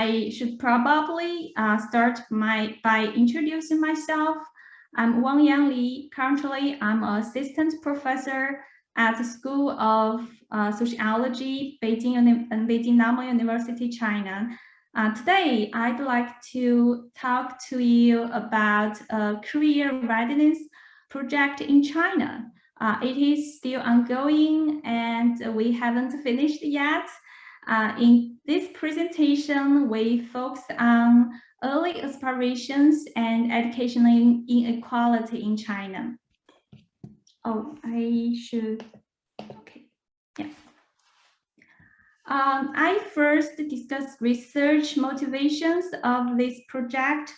I should probably start by introducing myself. I'm Wangyang. Currently, I'm an assistant professor at the School of Sociology, Beijing Normal University, China. Today, I'd like to talk to you about a career readiness project in China. It is still ongoing and we haven't finished yet. In this presentation, we focus on early aspirations and educational inequality in China. Oh, I should, okay, yeah. I first discuss research motivations of this project.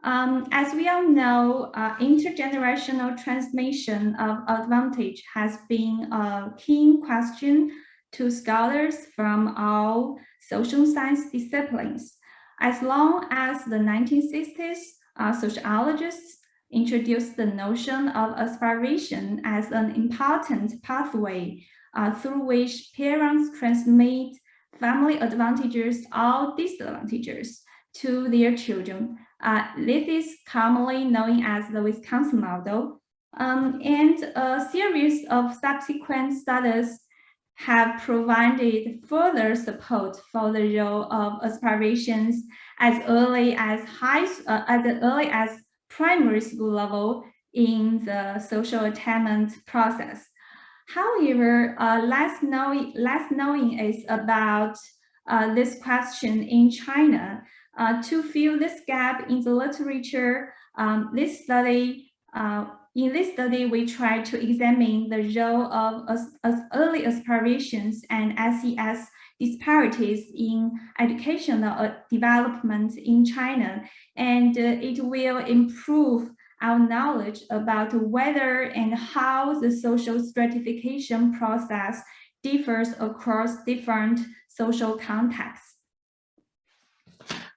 As we all know, intergenerational transmission of advantage has been a key question to scholars from all social science disciplines. As long as the 1960s, sociologists introduced the notion of aspiration as an important pathway through which parents transmit family advantages or disadvantages to their children. This is commonly known as the Wisconsin model. And a series of subsequent studies have provided further support for the role of aspirations as early as primary school level in the social attainment process. However, less knowing is about this question in China. To fill this gap in the literature, in this study, we try to examine the role of early aspirations and SES disparities in educational development in China, and it will improve our knowledge about whether and how the social stratification process differs across different social contexts.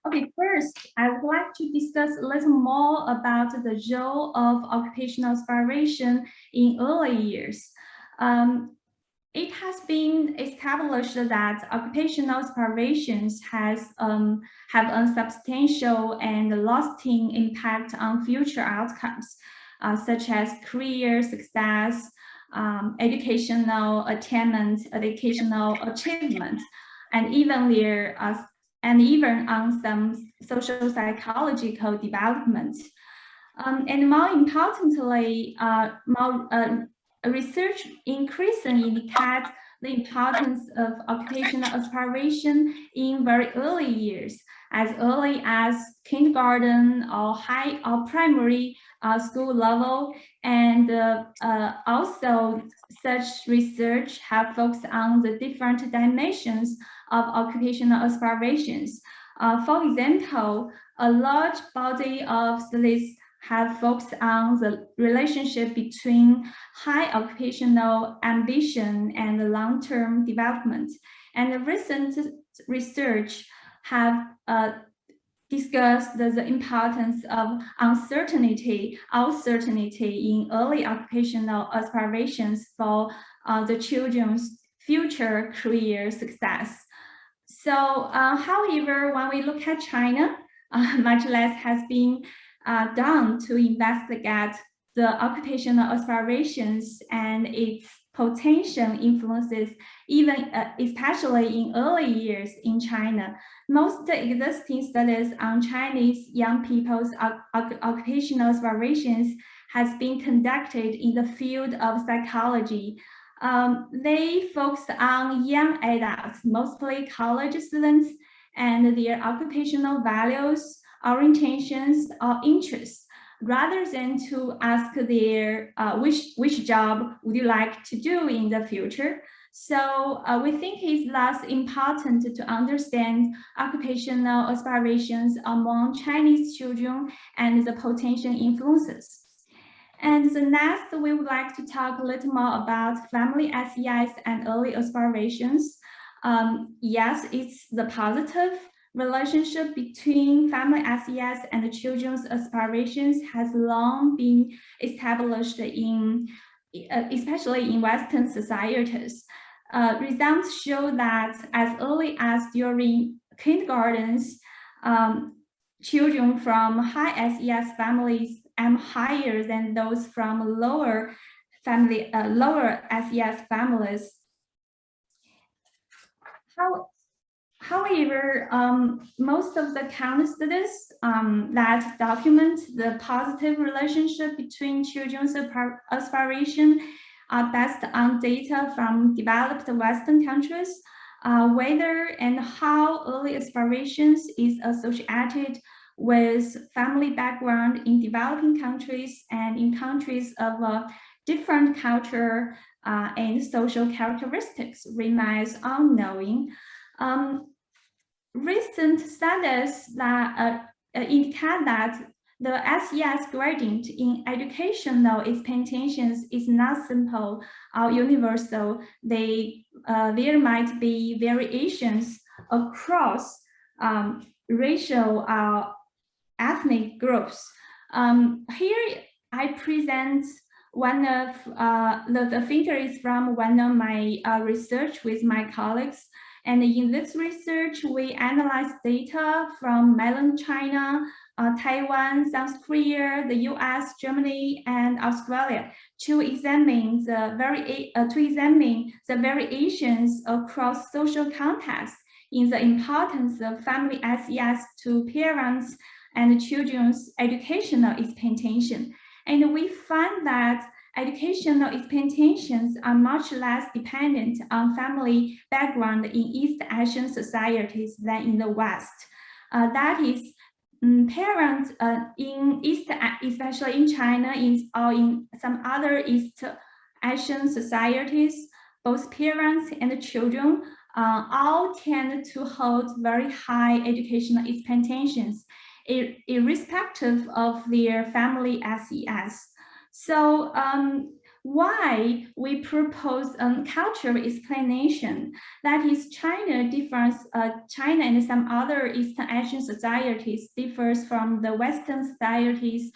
Okay, first, I would like to discuss a little more about the role of occupational aspiration in early years. It has been established that occupational aspirations have a substantial and lasting impact on future outcomes, such as career success, educational attainment, and even on some social psychological development. And more importantly, research increasingly indicates the importance of occupational aspiration in very early years, as early as kindergarten or primary school level, and also such research have focused on the different dimensions of occupational aspirations. For example, a large body of studies have focused on the relationship between high occupational ambition and long-term development. And recent research have discussed the importance of uncertainty in early occupational aspirations for the children's future career success. So, however, when we look at China, much less has been done to investigate the occupational aspirations and its potential influences, even especially in early years in China. Most existing studies on Chinese young people's occupational aspirations has been conducted in the field of psychology. They focus on young adults, mostly college students, and their occupational values, orientations, or interests, rather than to ask their which job would you like to do in the future. So we think it's thus important to understand occupational aspirations among Chinese children and the potential influences. And the next, we would like to talk a little more about family SES and early aspirations. Yes, it's the positive relationship between family SES and the children's aspirations has long been established especially in Western societies. Results show that as early as during kindergartens, children from high SES families am higher than those from lower SES families. However, most of the county studies that document the positive relationship between children's aspiration are based on data from developed Western countries, whether and how early aspirations is associated with family background in developing countries and in countries of different culture and social characteristics remains unknown. Recent studies that indicate that the SES gradient in educational expectations is not simple or universal. There might be variations across racial or ethnic groups. Here I present one of the figures from one of my research with my colleagues. And in this research, we analyzed data from mainland China, Taiwan, South Korea, the US, Germany, and Australia to examine the variations across social contexts in the importance of family SES to parents and children's educational expectation. And we find that educational expectations are much less dependent on family background in East Asian societies than in the West. That is, parents in East, especially in China or in some other East Asian societies, both parents and children all tend to hold very high educational expectations, irrespective of their family SES. So why we propose a cultural explanation, that is China and some other Eastern Asian societies differs from the Western societies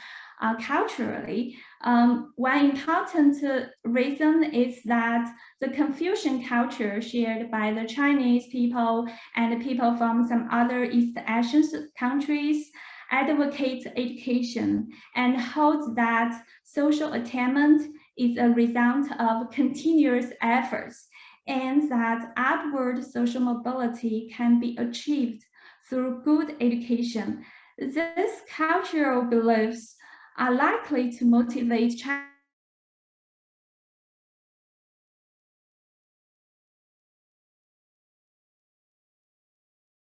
culturally. One important reason is that the Confucian culture shared by the Chinese people and people from some other East Asian countries advocates education and holds that social attainment is a result of continuous efforts and that upward social mobility can be achieved through good education. These cultural beliefs are likely to motivate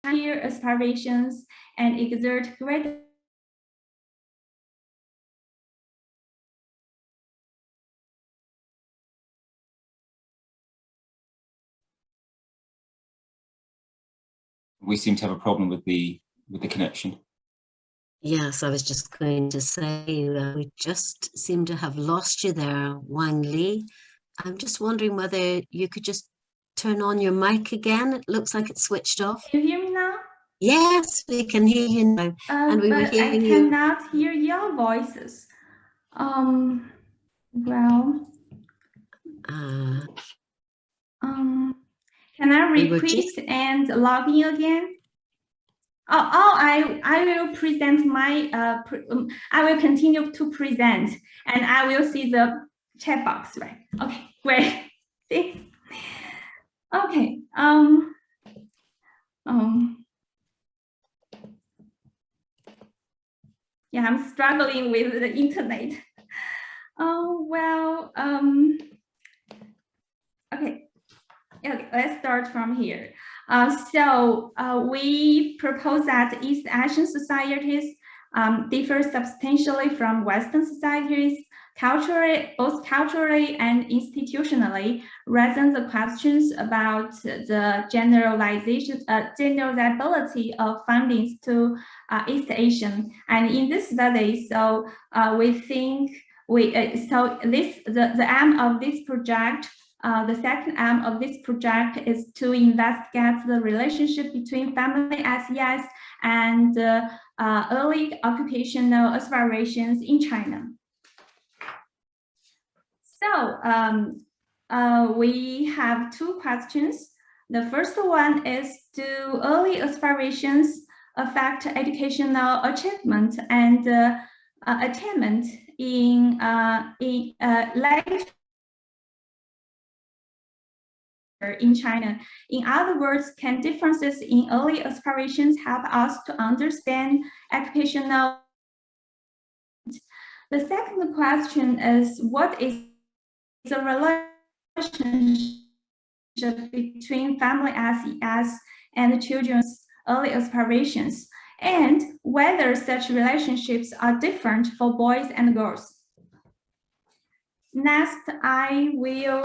higher aspirations and exert greater We seem to have a problem with the connection. Yes, I was just going to say, we just seem to have lost you there, Wang Li. I'm just wondering whether you could just turn on your mic again. It looks like it's switched off. Can you hear me now? Yes, we can hear you now. And we were hearing I cannot hear your voices. Well. Can I repeat and log in again? I will present my, I will continue to present and I will see the chat box, right? Okay, great. Thanks. Okay. Yeah, I'm struggling with the internet. Okay. Okay, let's start from here. We propose that East Asian societies differ substantially from Western societies, both culturally and institutionally, raising the questions about the generalizability of findings to East Asian. And in this study, we think the aim of this project. The second aim of this project is to investigate the relationship between family SES and early occupational aspirations in China. So we have two questions. The first one is, do early aspirations affect educational achievement and attainment in later in China. In other words, can differences in early aspirations help us to understand occupational? The second question is, what is the relationship between family SES and children's early aspirations, and whether such relationships are different for boys and girls? Next, I will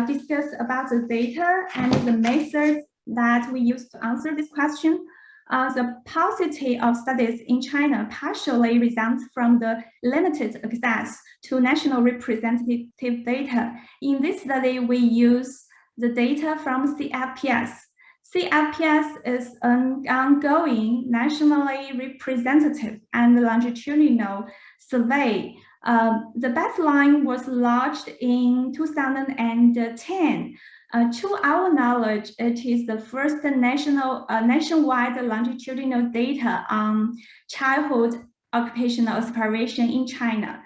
discuss about the data and the methods that we use to answer this question. The paucity of studies in China partially results from the limited access to national representative data. In this study, we use the data from CFPS. CFPS is an ongoing nationally representative and longitudinal survey. The baseline was launched in 2010. To our knowledge, it is the first nationwide longitudinal data on childhood occupational aspiration in China.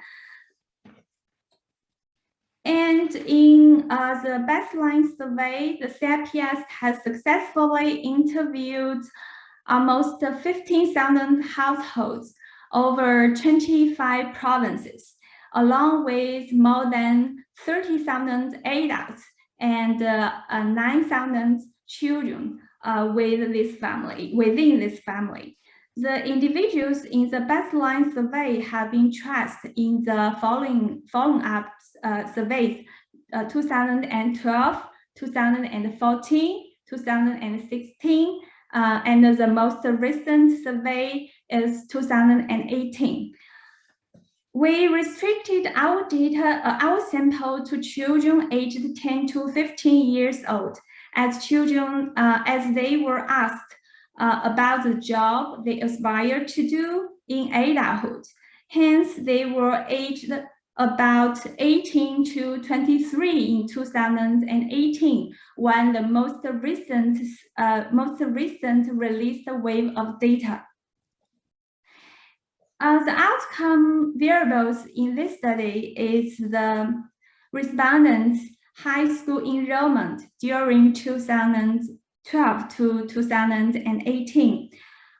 And in the baseline survey, the CIPS has successfully interviewed almost 15,000 households over 25 provinces, along with more than 30,000 adults and 9,000 children within this family. The individuals in the baseline survey have been traced in the following up surveys: 2012, 2014, 2016, and the most recent survey is 2018. We restricted our data, our sample to children aged 10 to 15 years old, as children, as they were asked about the job they aspire to do in adulthood. Hence, they were aged about 18 to 23 in 2018, when the most recent released wave of data. The outcome variables in this study is the respondents' high school enrollment during 2012 to 2018.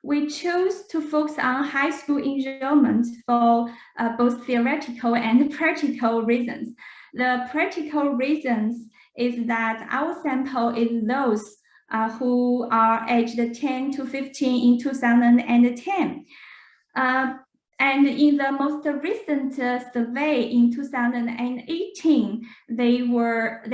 We chose to focus on high school enrollment for both theoretical and practical reasons. The practical reasons is that our sample is those who are aged 10 to 15 in 2010. And in the most recent survey in 2018, they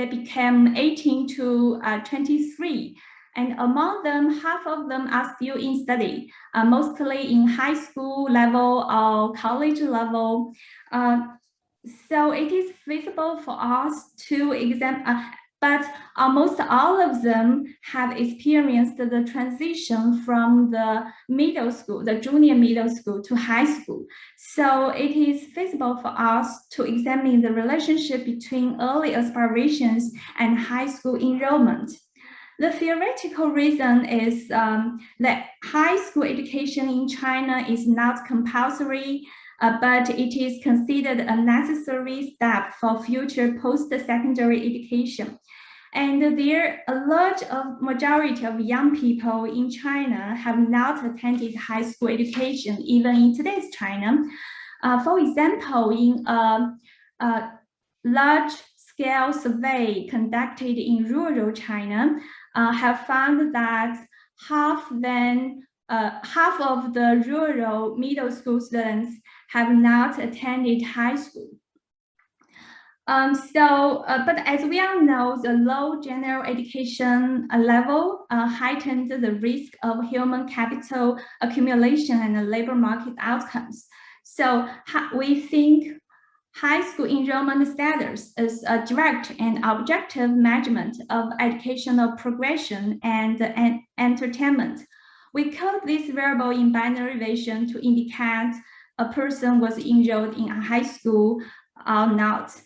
became 18 to 23. And among them, half of them are still in study, mostly in high school level or college level. So it is feasible for us to examine, but almost all of them have experienced the transition from the middle school, the junior middle school, to high school. So it is feasible for us to examine the relationship between early aspirations and high school enrollment. The theoretical reason is that high school education in China is not compulsory, but it is considered a necessary step for future post-secondary education. And a large majority of young people in China have not attended high school education, even in today's China. For example, in a large-scale survey conducted in rural China, have found that half of the rural middle school students have not attended high school. But as we all know, the low general education level heightened the risk of human capital accumulation and labor market outcomes. So we think high school enrollment status is a direct and objective measurement of educational progression and entertainment. We code this variable in binary version to indicate a person was enrolled in a high school or not.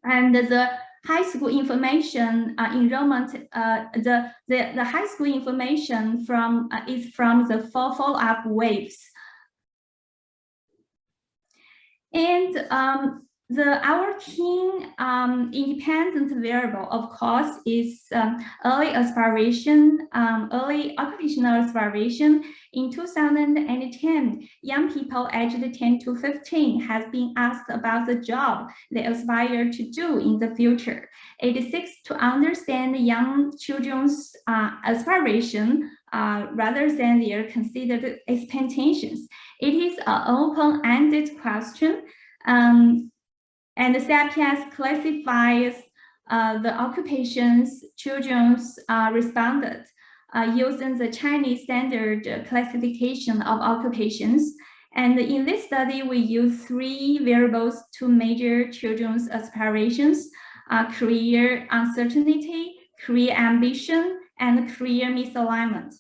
And the high school information enrollment, the high school information is from the 4 follow-up waves. And our key independent variable, of course, is early aspiration, early occupational aspiration. In 2010, young people aged 10 to 15 has been asked about the job they aspire to do in the future. It seeks to understand young children's aspiration rather than their considered expectations. It is an open-ended question. And the CIPS classifies the occupations children's responded using the Chinese standard classification of occupations. And in this study, we use 3 variables to measure children's aspirations: career uncertainty, career ambition, and career misalignment.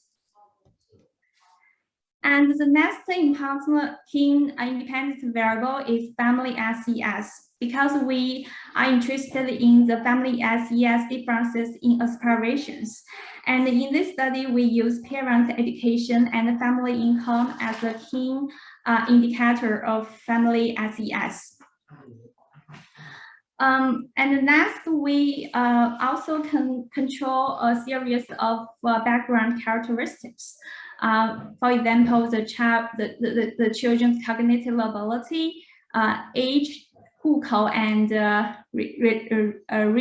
And the next important key independent variable is family SES, because we are interested in the family SES differences in aspirations. And in this study, we use parent education and family income as a key indicator of family SES. And next, we also can control a series of background characteristics. For example, the children's cognitive ability, age, hukou, and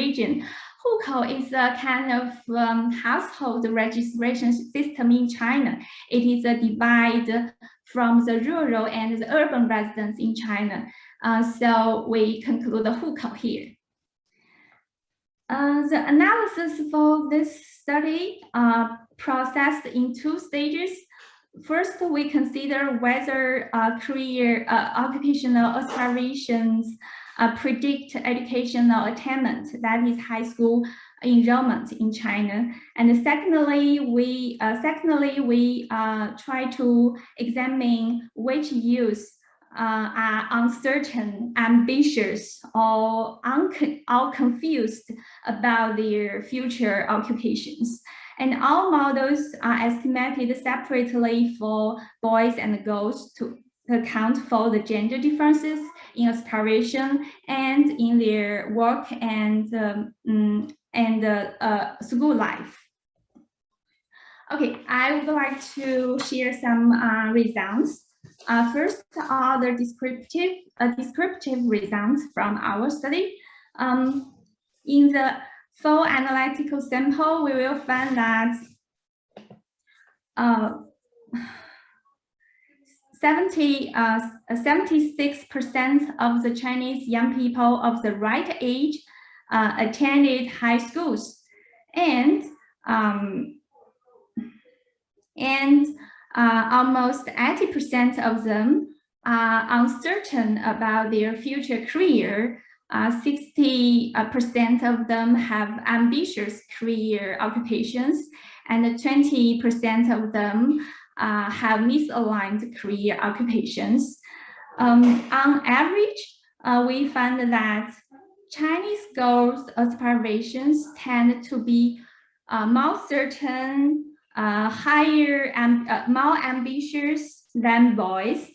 region. Hukou is a kind of household registration system in China. It is a divide from the rural and the urban residents in China. So we conclude the hukou here. The analysis for this study processed in 2 stages. First, we consider whether career occupational aspirations predict educational attainment, that is high school enrollment in China. And secondly, we try to examine which youth are uncertain, ambitious, or confused about their future occupations. And all models are estimated separately for boys and girls to account for the gender differences in aspiration and in their work and school life. Okay, I would like to share some results. First are the descriptive results from our study. In the full analytical sample, we will find that 76% of the Chinese young people of the right age attended high schools, and almost 80% of them are uncertain about their future career. 60% of them have ambitious career occupations, and 20% of them have misaligned career occupations. On average, we find that Chinese girls' aspirations tend to be more certain, higher and more ambitious than boys,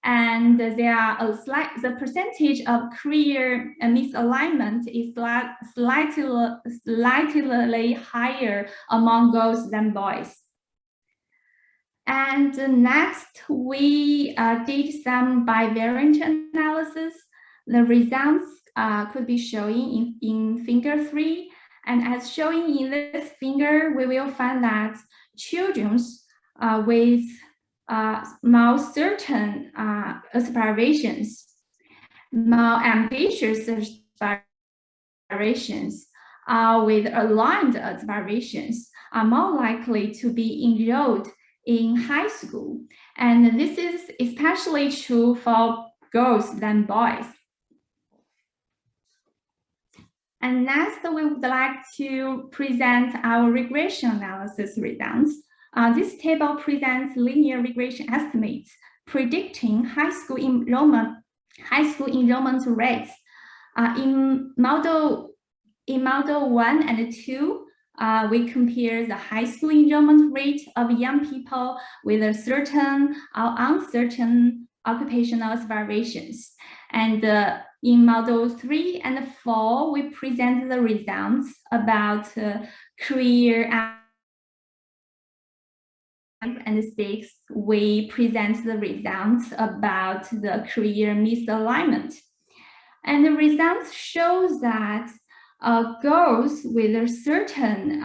and the percentage of career misalignment is slightly higher among girls than boys. And next, we did some bivariant analysis. The results could be showing in figure 3. And as showing in this figure, we will find that children with more certain aspirations, more ambitious aspirations, with aligned aspirations are more likely to be enrolled in high school. And this is especially true for girls than boys. And next, we would like to present our regression analysis results. This table presents linear regression estimates predicting high school enrollment rates. In model in model 1 and 2, we compare the high school enrollment rate of young people with a certain or uncertain occupational aspirations. And in model 3 and 4, we present the results about career and 6, we present the results about the career misalignment. And the results show that girls with a certain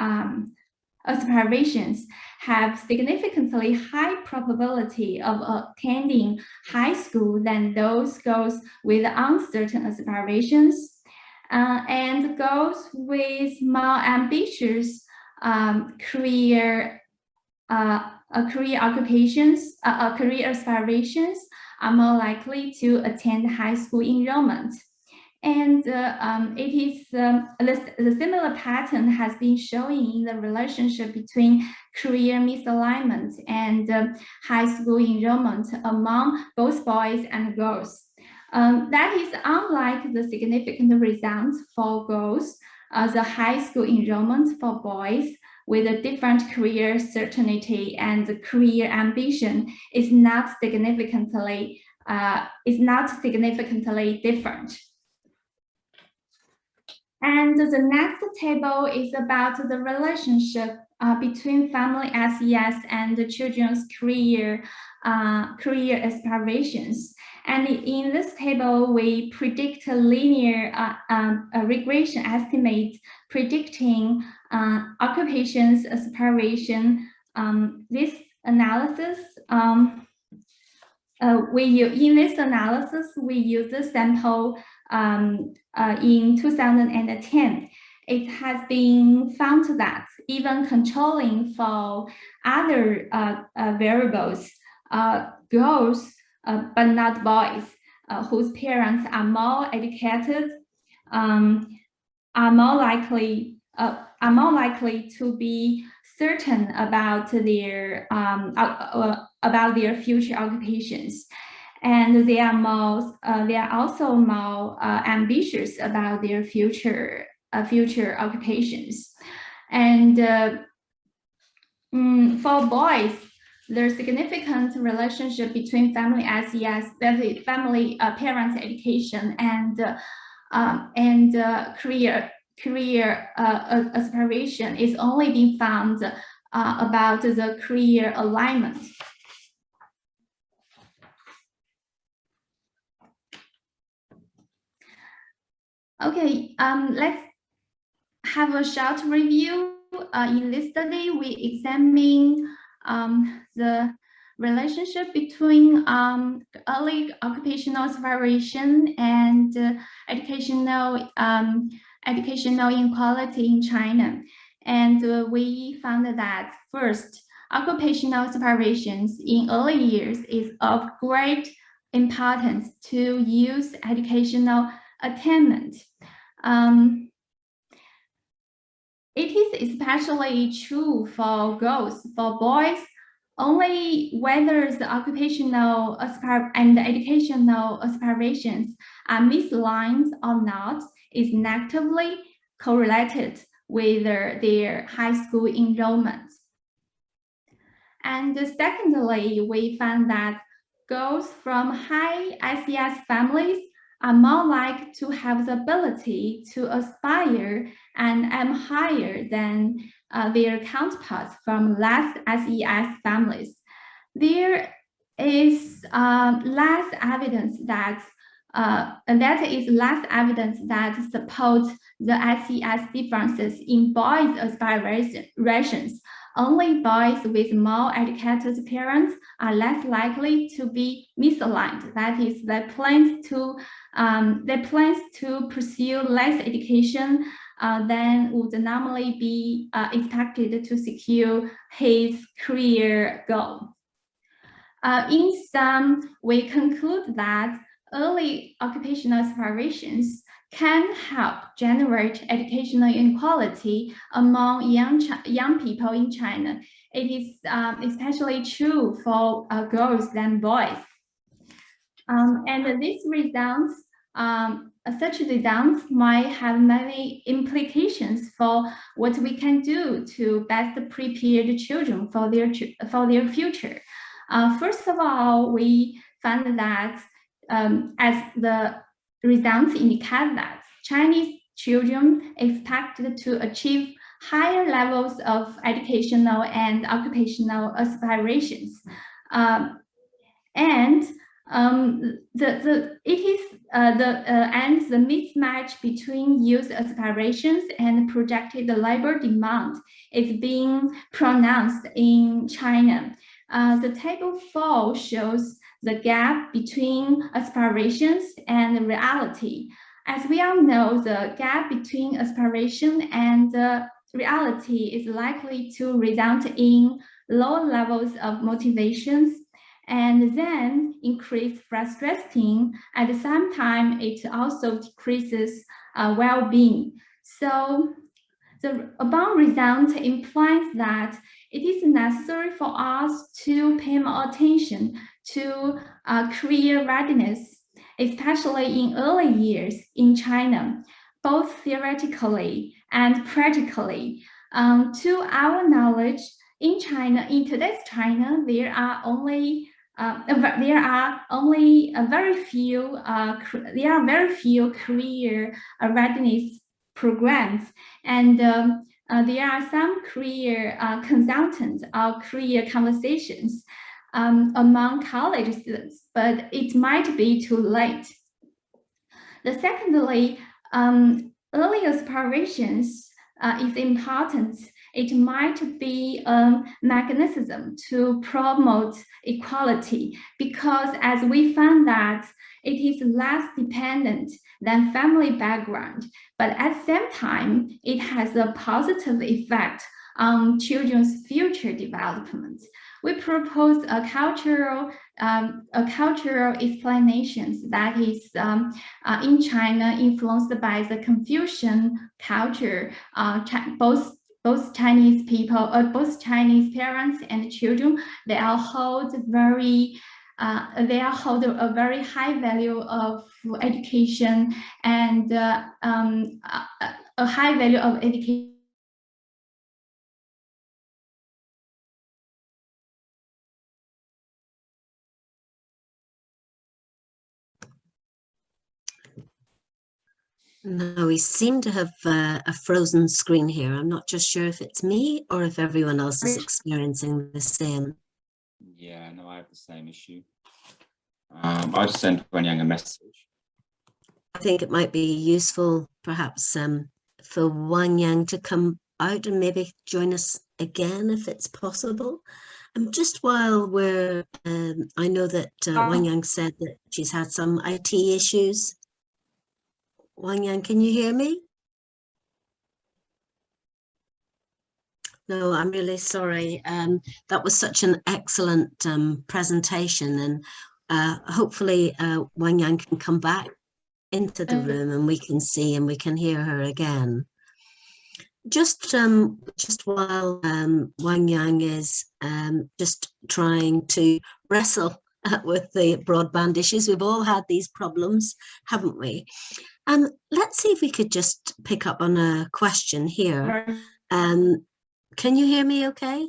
aspirations have significantly high probability of attending high school than those girls with uncertain aspirations. And girls with more ambitious career aspirations are more likely to attend high school enrollment. And it is the similar pattern has been showing in the relationship between career misalignment and high school enrollment among both boys and girls. That is unlike the significant results for girls, the high school enrollment for boys with a different career certainty and career ambition is not significantly different. And the next table is about the relationship between family ISSS and the children's career aspirations. And in this table, we predict a linear regression estimate predicting occupations aspiration. This analysis, we use the sample in 2010. It has been found that even controlling for other variables, girls, but not boys, whose parents are more educated, are more likely to be certain about their future occupations, and they are also more ambitious about their future occupations. And for boys, there's significant relationship between family ISSS, that is family parents' education, and career aspiration is only being found about the career alignment. Okay, let's have a short review. In this study, we examine the relationship between early occupational aspiration and educational inequality in China. And we found that first, occupational aspirations in early years is of great importance to youth educational attainment. It is especially true for girls. For boys, only whether the occupational and educational aspirations are misaligned or not is negatively correlated with their high school enrollment. And secondly, we found that girls from high ISSS families are more likely to have the ability to aspire and aim higher than their counterparts from less ISSS families. There is less evidence that supports the ISSS differences in boys' aspirations. Only boys with more educated parents are less likely to be misaligned. That is, they plans to pursue less education than would normally be expected to secure his career goal. In sum, we conclude that early occupational aspirations can help generate educational inequality among young people in China. It is especially true for girls than boys. And these results such results might have many implications for what we can do to best prepare the children for their future. First of all, we found that as the results indicate that Chinese children expected to achieve higher levels of educational and occupational aspirations. The mismatch between youth aspirations and projected labor demand is being pronounced in China. The table 4 shows the gap between aspirations and reality. As we all know, the gap between aspiration and reality is likely to result in low levels of motivations and then increase frustration. At the same time, it also decreases well-being. So the above result implies that it is necessary for us to pay more attention to career readiness, especially in early years in China, both theoretically and practically. To our knowledge, in China, in today's China, there are very few career readiness programs, and there are some career consultants or career conversations among college students, but it might be too late. Secondly, early aspirations is important. It might be a mechanism to promote equality because as we found that it is less dependent than family background, but at the same time, it has a positive effect on children's future development. We propose a cultural explanations that is in China influenced by the Confucian culture. Both Chinese people, both Chinese parents and children, they all hold a very high value of education and a high value of education. No, we seem to have a frozen screen here. I'm not just sure if it's me or if everyone else is experiencing the same. Yeah, no, I have the same issue. I just sent Wangyang a message. I think it might be useful perhaps for Wangyang to come out and maybe join us again if it's possible. Just while we're, I know that Wangyang said that she's had some IT issues. Wangyang, can you hear me? No, I'm really sorry. That was such an excellent presentation, and hopefully Wangyang can come back into the room and we can see and we can hear her again. Just while Wangyang is just trying to wrestle with the broadband issues, we've all had these problems, haven't we? Let's see if we could just pick up on a question here. Can you hear me okay?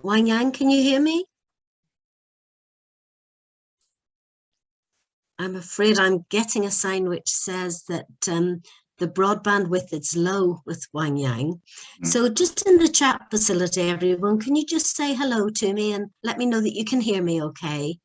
Wangyang, can you hear me? I'm afraid I'm getting a sign which says that the broadband width is low with Wangyang. So just in the chat facility, everyone, can you just say hello to me and let me know that you can hear me okay?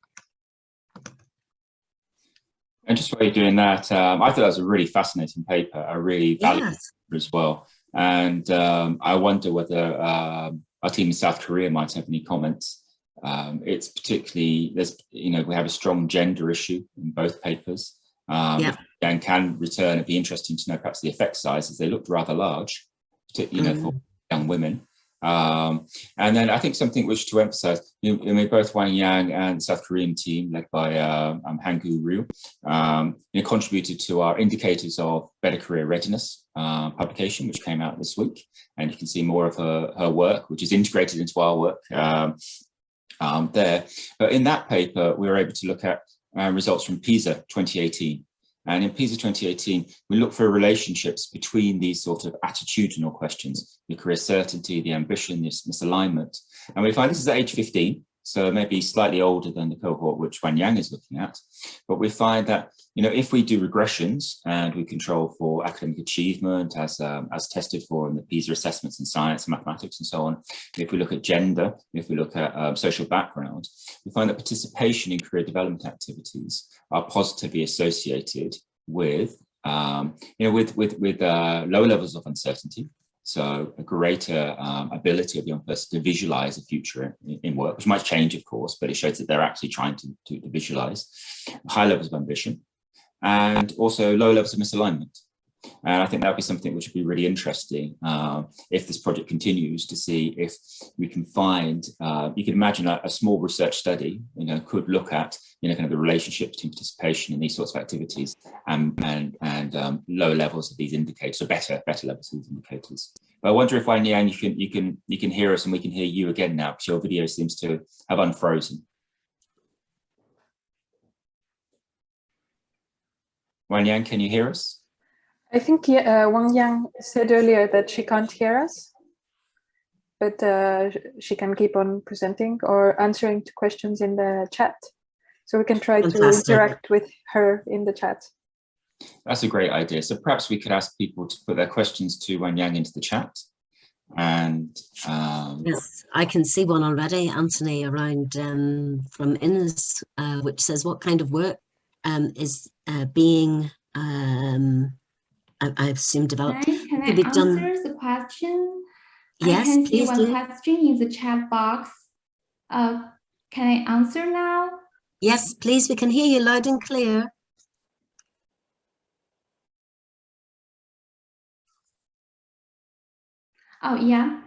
And just while you're doing that, I thought that was a really fascinating paper, a really valuable paper as well. And I wonder whether our team in South Korea might have any comments. It's particularly, we have a strong gender issue in both papers. And can return, it'd be interesting to know perhaps the effect sizes. They looked rather large, particularly for young women. And then I think something which to emphasize, both Wangyang and the South Korean team led by Hanggu Ryu contributed to our indicators of better career readiness publication, which came out this week. And you can see more of her work, which is integrated into our work. there. But in that paper, we were able to look at results from PISA 2018. And in PISA 2018, we look for relationships between these sort of attitudinal questions, the career certainty, the ambition, this misalignment. And we find this is at age 15, so maybe slightly older than the cohort which Wangyang is looking at. But we find that, you know, if we do regressions and we control for academic achievement as tested for in the PISA assessments in science and mathematics and so on, if we look at gender, if we look at social background, we find that participation in career development activities are positively associated with, with lower levels of uncertainty. So a greater ability of the young person to visualize a future in work, which might change, of course, but it shows that they're actually trying to visualize high levels of ambition and also low levels of misalignment. And I think that would be something which would be really interesting if this project continues, to see if we can find, you can imagine a small research study, you know, could look at, you know, kind of the relationship between participation in these sorts of activities and lower levels of these indicators, or better levels of these indicators. But I wonder if Wangyang, you can hear us and we can hear you again now, because your video seems to have unfrozen. Wangyang, can you hear us? I think Wangyang said earlier that she can't hear us, but she can keep on presenting or answering to questions in the chat. So we can try to interact with her in the chat. That's a great idea. So perhaps we could ask people to put their questions to Wangyang into the chat. And yes, I can see one already, Anthony, around from Ines, which says, what kind of work is being I assume developed. Can I answer the question? Yes, I can please see one do. question in the chat box. Can I answer now? Yes, please. We can hear you loud and clear. Oh yeah.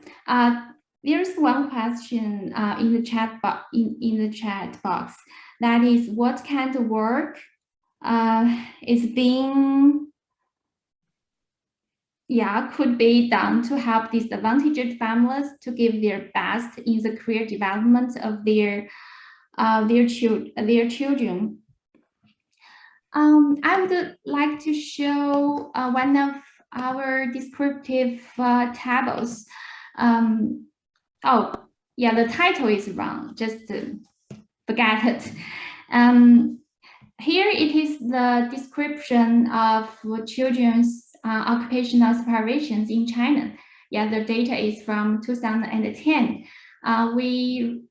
There's one question in the chat box. In the chat box, that is, what kind of work is being could be done to help disadvantaged families to give their best in the career development of their children. I would like to show one of our descriptive tables. Oh yeah, the title is wrong. Just forget it. Here it is the description of children's occupational aspirations in China. Yeah, the data is from 2010. The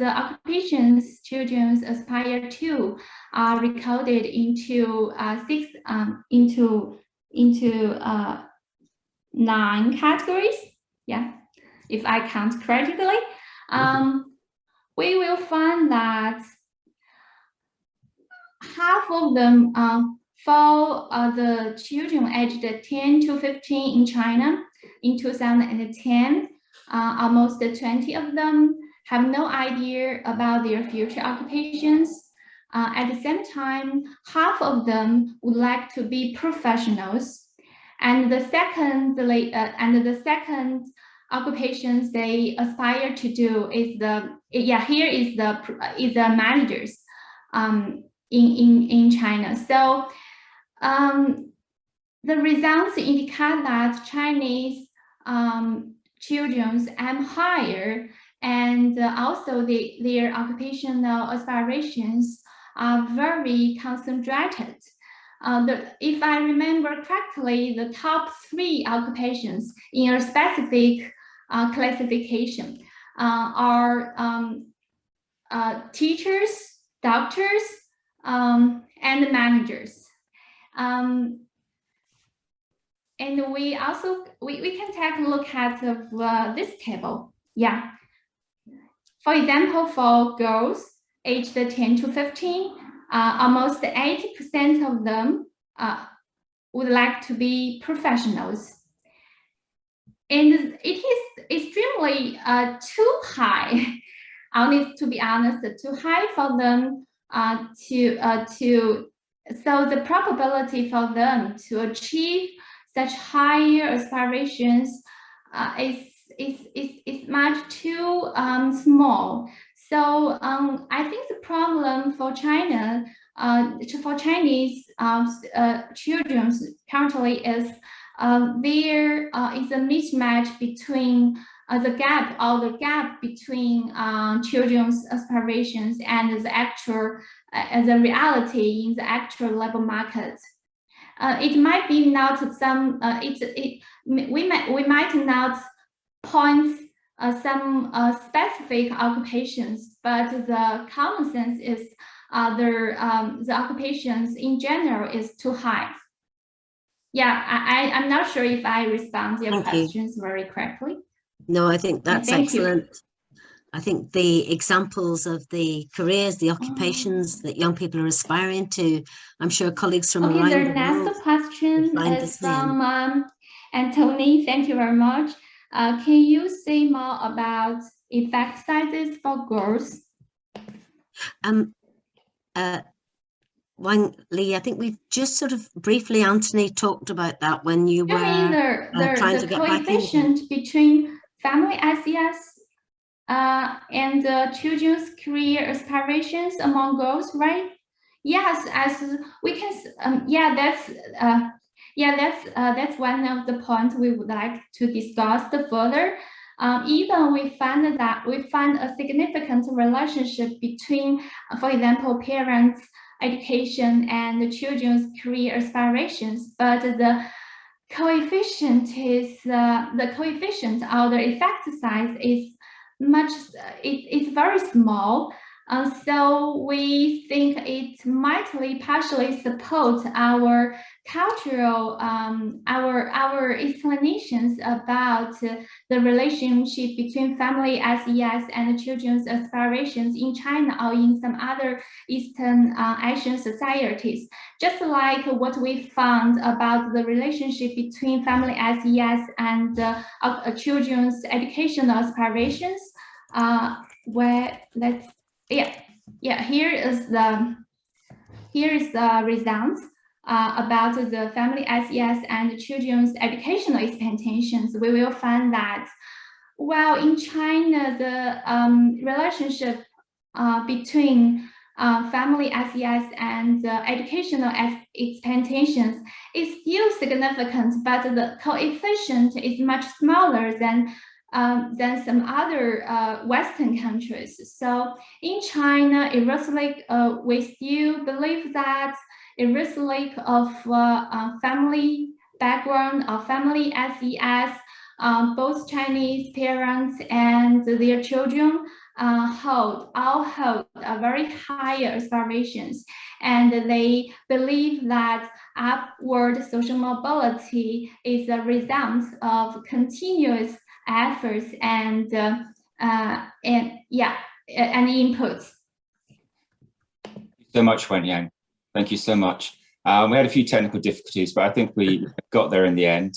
occupations children aspire to are recorded into 9 categories. Yeah, if I count correctly, we will find that half of them for the children aged 10 to 15 in China in 2010. Almost 20 of them have no idea about their future occupations. At the same time, half of them would like to be professionals. And the second occupations they aspire to do is the managers in China. So the results indicate that Chinese children aim higher, and also their occupational aspirations are very concentrated. If I remember correctly, the top 3 occupations in a specific classification are teachers, doctors, and managers. And we also we can take a look at this table. Yeah. For example, for girls aged 10 to 15, almost 80% of them would like to be professionals. And it is extremely too high. To be honest, too high for them so the probability for them to achieve such higher aspirations is much too small. So I think the problem for China, for Chinese children currently is there is a mismatch between the gap between children's aspirations and the actual the reality in the actual labor market. It might be not some. We might not point some specific occupations, but the common sense is the occupations in general is too high. Yeah, I'm not sure if I respond to your questions very correctly. No, I think that's excellent. You. I think the examples of the careers, the occupations that young people are aspiring to, I'm sure colleagues from around the world. The next question is from Anthony. Thank you very much. Can you say more about effect sizes for girls? Wang Li, I think we've just sort of briefly, Anthony, talked about that when you were trying to get back in. The coefficient between family ISSS and children's career aspirations among girls, right? Yes, as we can. That's one of the points we would like to discuss further. Even we find a significant relationship between, for example, parents' education and the children's career aspirations, but the coefficient is the coefficient or the effect size is it's very small. So we think it might partially support our cultural our explanations about the relationship between family ISSS and children's aspirations in China or in some other Eastern Asian societies. Just like what we found about the relationship between family ISSS and children's educational aspirations, here is the results about the family ISSS and children's educational expectations. We will find that while in China the relationship between family ISSS and educational expectations is still significant, but the coefficient is much smaller than some other Western countries. So in China, we still believe that irrespective of family background or family ISSS, both Chinese parents and their children hold a very high aspirations, and they believe that upward social mobility is a result of continuous efforts and inputs. Thank you so much, Wangyang. Thank you so much. We had a few technical difficulties, but I think we got there in the end.